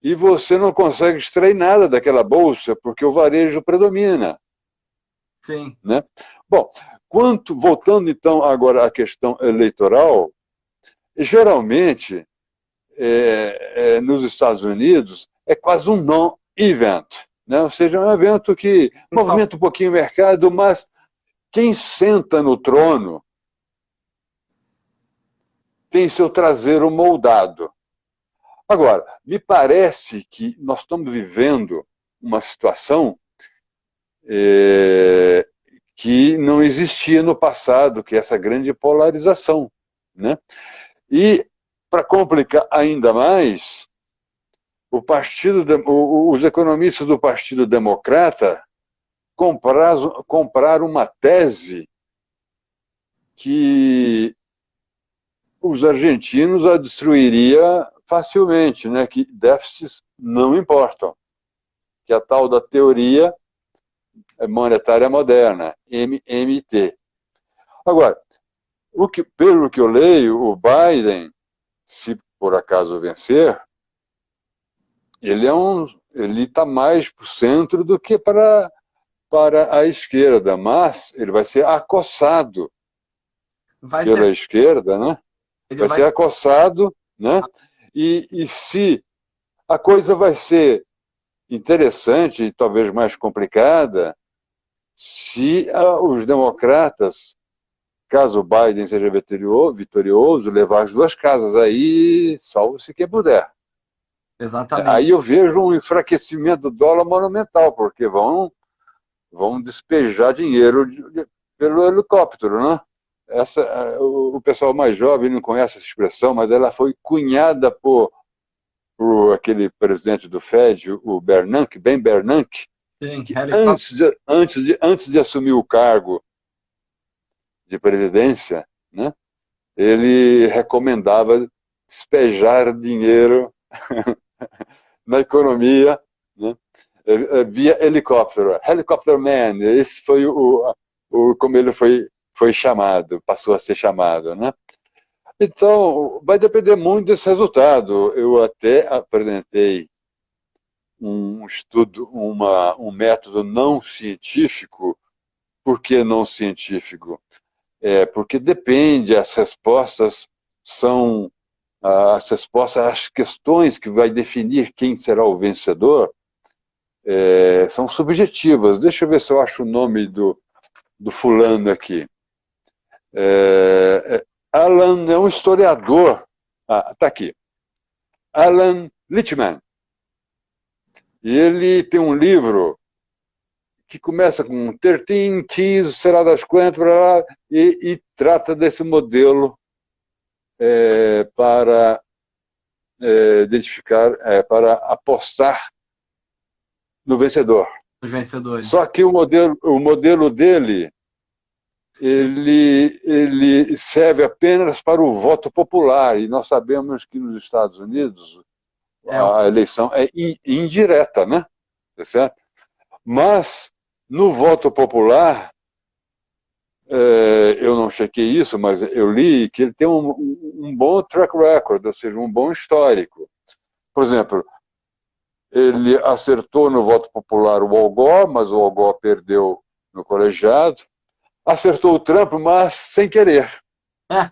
e você não consegue extrair nada daquela bolsa, porque o varejo predomina. Sim. Né? Bom, voltando então agora à questão eleitoral, geralmente nos Estados Unidos é quase um non-event, né? Ou seja, é um evento que movimenta um pouquinho o mercado, mas quem senta no trono tem seu traseiro moldado. Agora, me parece que nós estamos vivendo uma situação que não existia no passado, que é essa grande polarização, né? E, para complicar ainda mais, os economistas do Partido Democrata compraram uma tese que os argentinos a destruiria facilmente, né? Que déficits não importam, que é a tal da teoria monetária moderna, MMT. Agora, pelo que eu leio, o Biden, se por acaso vencer, ele está mais para o centro do que para a esquerda, mas ele vai ser acossado Vai pela ser, esquerda, né? ele Vai vai ser acossado, né? E se a coisa vai ser interessante e talvez mais complicada, se os democratas, caso o Biden seja vitorioso, levar as duas casas, aí salve-se quem puder. exatamente. Aí eu vejo um enfraquecimento do dólar monumental, porque vão despejar dinheiro pelo helicóptero, né? O pessoal mais jovem não conhece essa expressão, mas ela foi cunhada por aquele presidente do Fed, o Bernanke, Ben Bernanke, Sim, que helicóptero. antes de assumir o cargo de presidência, né, ele recomendava despejar dinheiro na economia, né, via helicóptero. Helicopter Man, esse foi como ele foi chamado, passou a ser chamado, né? Então, vai depender muito desse resultado. Eu até apresentei um estudo, um método não científico. Por que não científico? Porque depende, as respostas às questões que vai definir quem será o vencedor, são subjetivas. Deixa eu ver se eu acho o nome do fulano aqui. Alan é um historiador. Está aqui. Alan Lichtman. E ele tem um livro que começa com 13 keys, será das quantas, e trata desse modelo para identificar, para apostar no vencedor. Os vencedores. Só que o modelo dele, ele serve apenas para o voto popular, e nós sabemos que nos Estados Unidos É, a eleição é indireta, né? Tá certo? Mas no voto popular, eu não chequei isso, mas eu li que ele tem um bom track record, ou seja, um bom histórico. Por exemplo, ele acertou no voto popular o Al Gore, mas o Al Gore perdeu no colegiado. Acertou o Trump, mas sem querer. é,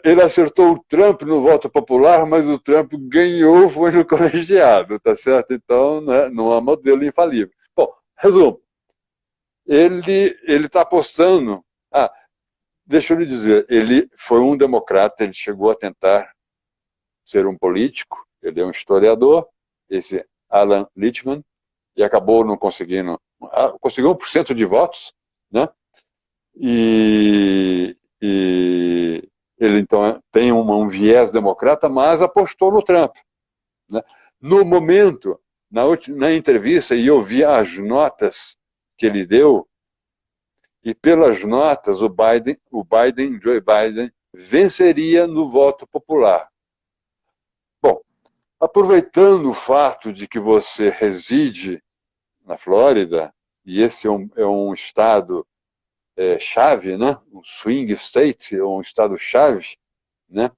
Ele acertou o Trump no voto popular, mas o Trump ganhou, foi no colegiado, tá certo? Então, né, não há modelo infalível. Bom, resumo. Ele está apostando. Deixa eu lhe dizer, ele foi um democrata, ele chegou a tentar ser um político, ele é um historiador, esse Alan Lichtman, e acabou não conseguindo. Conseguiu 1% de votos, né? E ele, então, tem um viés democrata, mas apostou no Trump. Né? No momento, na entrevista, e eu vi as notas que ele deu, e pelas notas, Joe Biden, venceria no voto popular. Bom, aproveitando o fato de que você reside na Flórida, e esse é um estado chave, né? Um swing state, um estado-chave, né?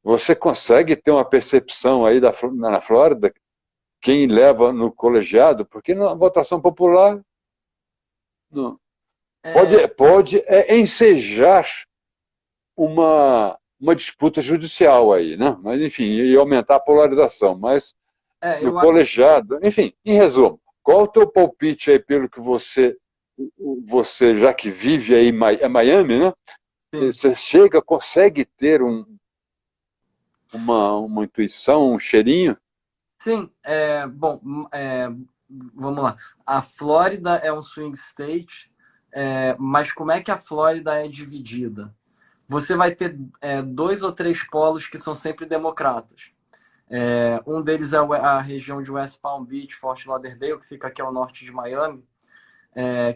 Você consegue ter uma percepção aí na Flórida, quem leva no colegiado, porque na votação popular não, pode ensejar uma disputa judicial aí, né? Mas, enfim, e aumentar a polarização. Mas no eu acho. colegiado, enfim, em resumo, qual o teu palpite aí pelo que você já que vive aí em Miami, né? Sim. Você consegue ter uma intuição, um cheirinho? Sim, bom, vamos lá. A Flórida é um swing state, mas como é que a Flórida é dividida? Você vai ter dois ou três polos que são sempre democratas. Um deles é a região de West Palm Beach, Fort Lauderdale, que fica aqui ao norte de Miami,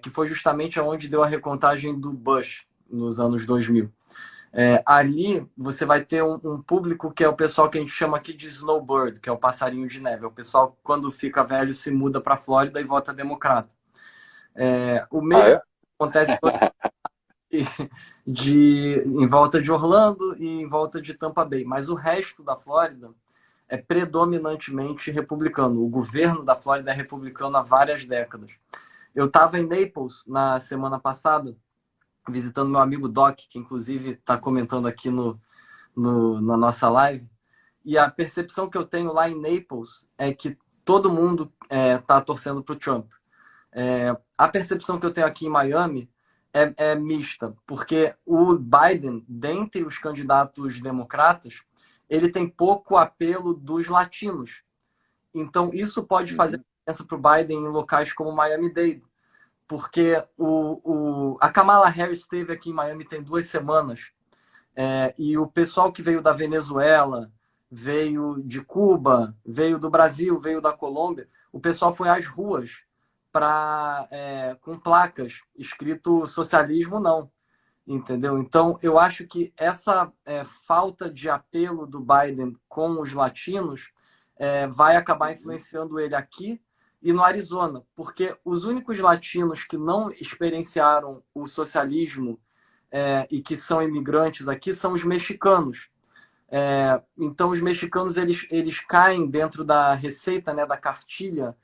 que foi justamente onde deu a recontagem do Bush nos anos 2000. Ali você vai ter um público que é o pessoal que a gente chama aqui de snowbird, que é o passarinho de neve. É o pessoal, quando fica velho, se muda para a Flórida e vota democrata. O mesmo É? acontece em volta de Orlando e em volta de Tampa Bay. Mas o resto da Flórida é predominantemente republicano. O governo da Flórida é republicano há várias décadas. Eu estava em Naples na semana passada, visitando meu amigo Doc, que inclusive está comentando aqui na nossa live. E a percepção que eu tenho lá em Naples é que todo mundo está torcendo para o Trump. A percepção que eu tenho aqui em Miami é mista, porque o Biden, dentre os candidatos democratas, ele tem pouco apelo dos latinos. Então, isso pode fazer diferença para o Biden em locais como Miami-Dade, porque a Kamala Harris esteve aqui em Miami tem 2 semanas, e o pessoal que veio da Venezuela, veio de Cuba, veio do Brasil, veio da Colômbia, o pessoal foi às ruas com placas escrito socialismo não, entendeu? Então, eu acho que essa falta de apelo do Biden com os latinos vai acabar influenciando ele aqui e no Arizona, porque os únicos latinos que não experienciaram o socialismo e que são imigrantes aqui são os mexicanos. Então, os mexicanos eles caem dentro da receita, né, da cartilha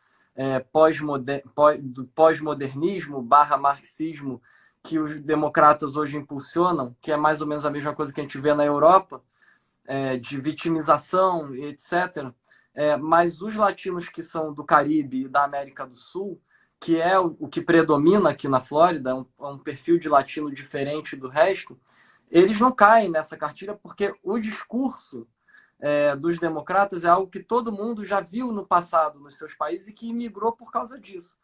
do pós-modernismo barra marxismo que os democratas hoje impulsionam, que é mais ou menos a mesma coisa que a gente vê na Europa, de vitimização, etc. Mas os latinos que são do Caribe e da América do Sul, que é o que predomina aqui na Flórida, é um perfil de latino diferente do resto, eles não caem nessa cartilha porque o discurso dos democratas é algo que todo mundo já viu no passado nos seus países e que imigrou por causa disso.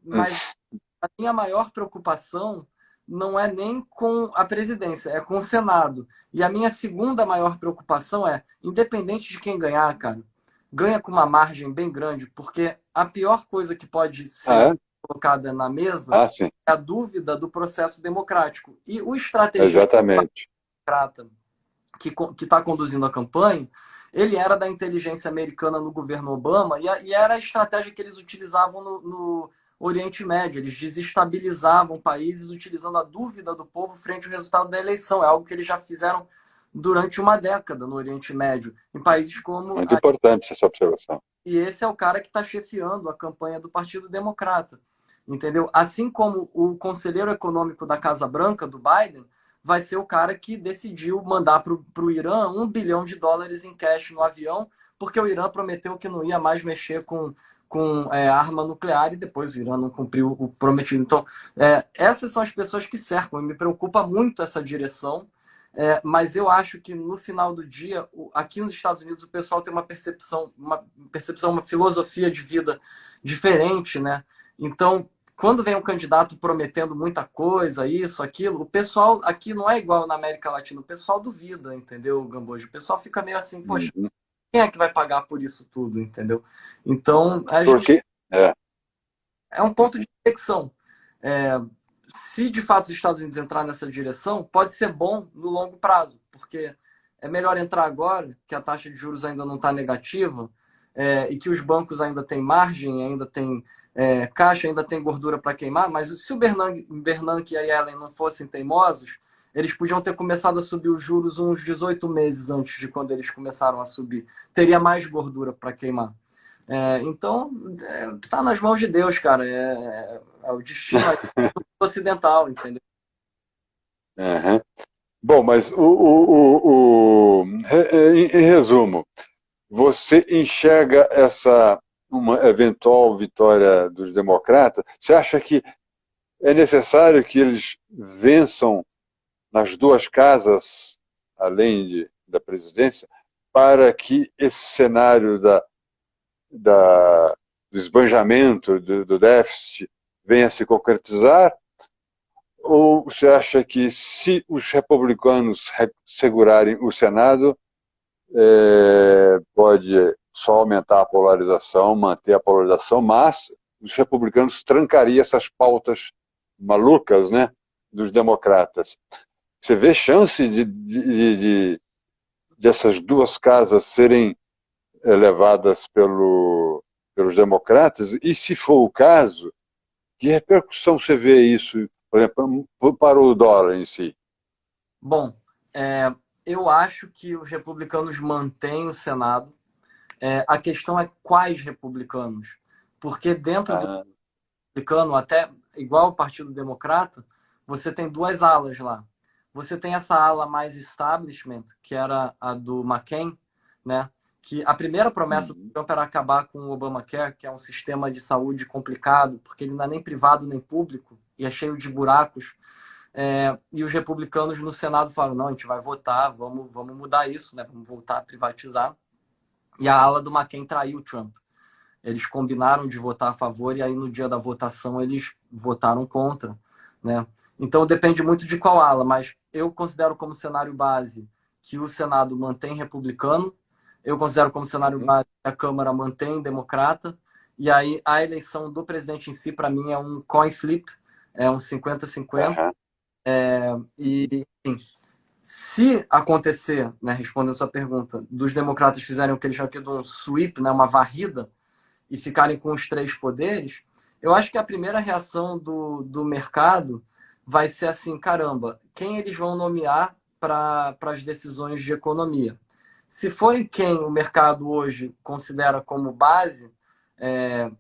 Mas a minha maior preocupação não é nem com a presidência, é com o Senado. E a minha segunda maior preocupação é, independente de quem ganhar, cara, ganha com uma margem bem grande, porque a pior coisa que pode Ah, ser é? colocada na mesa Ah, sim, é a dúvida do processo democrático. E o estrategista exatamente. democrata que está conduzindo a campanha, ele era da inteligência americana no governo Obama e era a estratégia que eles utilizavam no Oriente Médio. Eles desestabilizavam países utilizando a dúvida do povo frente ao resultado da eleição. É algo que eles já fizeram durante uma década no Oriente Médio, em países como Muito importante essa observação. e esse é o cara que está chefiando a campanha do Partido Democrata, entendeu? Assim como o conselheiro econômico da Casa Branca, do Biden, vai ser o cara que decidiu mandar para o Irã US$ 1 bilhão em cash no avião, porque o Irã prometeu que não ia mais mexer com arma nuclear e depois o Irã não cumpriu o prometido. Então, essas são as pessoas que cercam. E me preocupa muito essa direção. Mas eu acho que no final do dia, aqui nos Estados Unidos, o pessoal tem uma filosofia de vida diferente, né? Então, quando vem um candidato prometendo muita coisa, isso, aquilo, o pessoal aqui não é igual na América Latina, o pessoal duvida, entendeu, Gambojo? O pessoal fica meio assim, poxa, Uhum. quem é que vai pagar por isso tudo, entendeu? Então, a gente Porque, é, é um ponto de reflexão. É, se de fato os Estados Unidos entrar nessa direção, pode ser bom no longo prazo, porque é melhor entrar agora, que a taxa de juros ainda não está negativa, e que os bancos ainda têm margem, ainda têm caixa, ainda tem gordura para queimar, mas se o Bernanke e a Yellen não fossem teimosos, eles podiam ter começado a subir os juros uns 18 meses antes de quando eles começaram a subir. Teria mais gordura para queimar. Então, tá nas mãos de Deus, cara. É o destino aí ocidental, entendeu? uhum. Bom, mas em resumo, você enxerga essa uma eventual vitória dos democratas? Você acha que é necessário que eles vençam nas duas casas, além da presidência, para que esse cenário do esbanjamento do déficit venha a se concretizar? Ou você acha que se os republicanos segurarem o Senado, pode só aumentar a polarização, manter a polarização, mas os republicanos trancariam essas pautas malucas, né, dos democratas? Você vê chance de essas duas casas serem levadas pelos democratas? E se for o caso, que repercussão você vê isso, por exemplo, para o dólar em si? Bom, eu acho que os republicanos mantêm o Senado. A questão é quais republicanos. Porque dentro do Ah, republicano, até igual o Partido Democrata, você tem duas alas lá. Você tem essa ala mais establishment, que era a do McCain, né? Que a primeira promessa do uhum, Trump era acabar com o Obamacare, que é um sistema de saúde complicado, porque ele não é nem privado nem público e é cheio de buracos. E os republicanos no Senado falaram, não, a gente vai votar, vamos mudar isso, né? Vamos voltar a privatizar. E a ala do McCain traiu o Trump. Eles combinaram de votar a favor e aí no dia da votação eles votaram contra, né? Então depende muito de qual ala, mas eu considero como cenário base que o Senado mantém republicano, eu considero como cenário uhum, base que a Câmara mantém democrata, e aí a eleição do presidente em si, para mim, é um coin flip, é um 50-50, aham, uhum, e enfim, se acontecer, né, respondendo a sua pergunta, dos democratas fizerem o que eles chamam aqui de um sweep, né, uma varrida, e ficarem com os três poderes, eu acho que a primeira reação do mercado vai ser assim, caramba, quem eles vão nomear para as decisões de economia? Se forem quem o mercado hoje considera como base,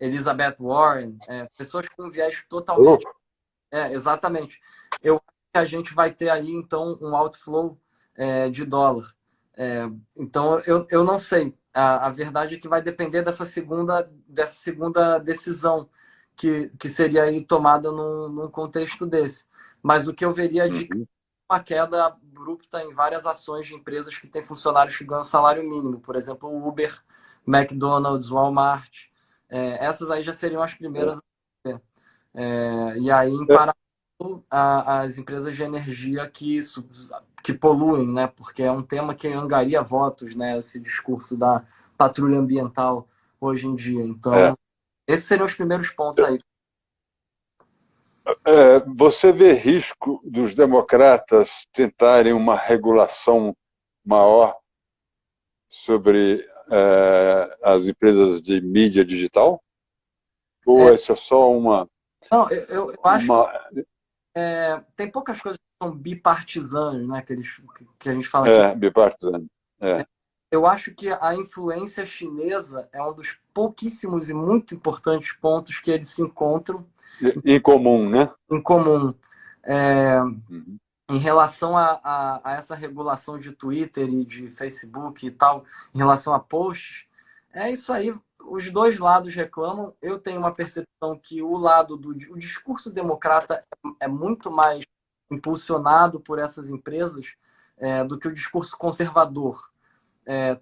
Elizabeth Warren, pessoas com viés oh, totalmente... exatamente. Eu acho que a gente vai ter aí, então, um outflow de dólar. Então, eu não sei. A verdade é que vai depender dessa segunda decisão que seria aí tomada num contexto desse. Mas o que eu veria de uhum, uma queda abrupta em várias ações de empresas que têm funcionários que ganham salário mínimo. Por exemplo, o Uber, McDonald's, Walmart. Essas aí já seriam as é. primeiras. E aí, em É, paralelo, as empresas de energia que poluem, né? Porque é um tema que angaria votos, né? Esse discurso da patrulha ambiental hoje em dia. É. Então, esses seriam os primeiros pontos aí. Você vê risco dos democratas tentarem uma regulação maior sobre as empresas de mídia digital? Ou É, essa é só não, eu acho uma tem poucas coisas que são bipartisanas, né? Que a gente fala aqui. bipartisan? É. Eu acho que a influência chinesa é um dos pouquíssimos e muito importantes pontos que eles se encontram Incomum, né? em comum. É, Uhum. em relação a essa regulação de Twitter e de Facebook e tal, em relação a posts, é isso aí. Os dois lados reclamam. Eu tenho uma percepção que o discurso democrata é muito mais impulsionado por essas empresas do que o discurso conservador.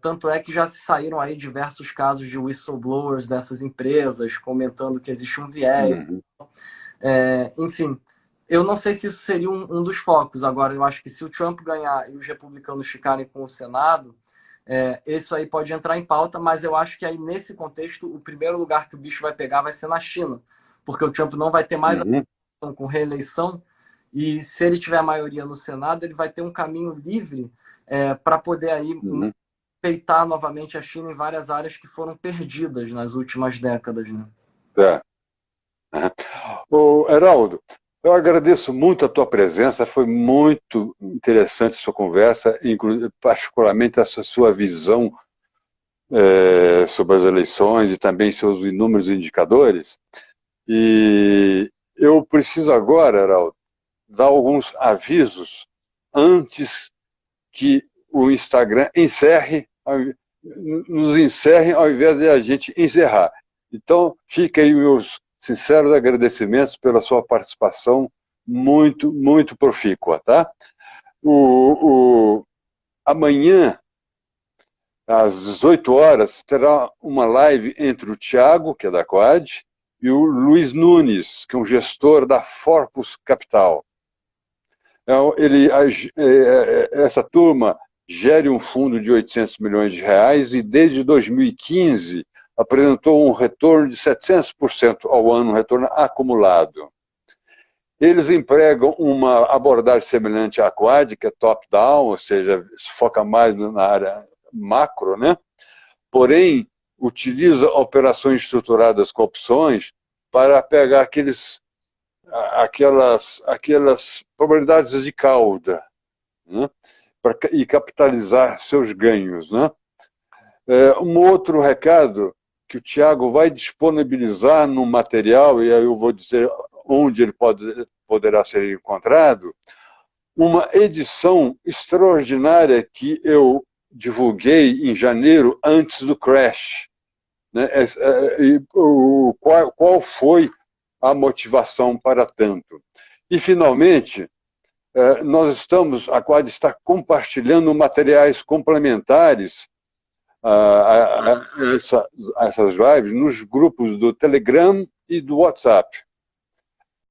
Tanto é que já se saíram aí diversos casos de whistleblowers dessas empresas comentando que existe um viés. Uhum. Enfim, eu não sei se isso seria um dos focos. Agora, eu acho que se o Trump ganhar e os republicanos ficarem com o Senado, isso aí pode entrar em pauta, mas eu acho que aí, nesse contexto, o primeiro lugar que o bicho vai pegar vai ser na China, porque o Trump não vai ter mais Uhum. a com reeleição, e se ele tiver maioria no Senado, ele vai ter um caminho livre para poder aí Uhum. peitar novamente a China em várias áreas que foram perdidas nas últimas décadas, né? É. Ô, Heraldo, eu agradeço muito a tua presença, foi muito interessante a sua conversa, particularmente essa sua visão sobre as eleições e também seus inúmeros indicadores. E eu preciso agora, Heraldo, dar alguns avisos antes que o Instagram nos encerre ao invés de a gente encerrar. Então, fica aí meus sinceros agradecimentos pela sua participação muito, muito profícua, tá? Amanhã, às 18 horas, terá uma live entre o Tiago, que é da Quad, e o Luiz Nunes, que é um gestor da Forpus Capital. Então, essa turma gere um fundo de 800 milhões de reais e, desde 2015, apresentou um retorno de 700% ao ano, um retorno acumulado. Eles empregam uma abordagem semelhante à Quad, que é top-down, ou seja, se foca mais na área macro, né? Porém, utiliza operações estruturadas com opções para pegar aquelas probabilidades de cauda, né? E capitalizar seus ganhos, né? Um outro recado que o Tiago vai disponibilizar no material, e aí eu vou dizer onde ele poderá ser encontrado, uma edição extraordinária que eu divulguei em janeiro, antes do crash. Né? Qual foi a motivação para tanto? E, finalmente, a Quad está compartilhando materiais complementares a essas lives nos grupos do Telegram e do WhatsApp.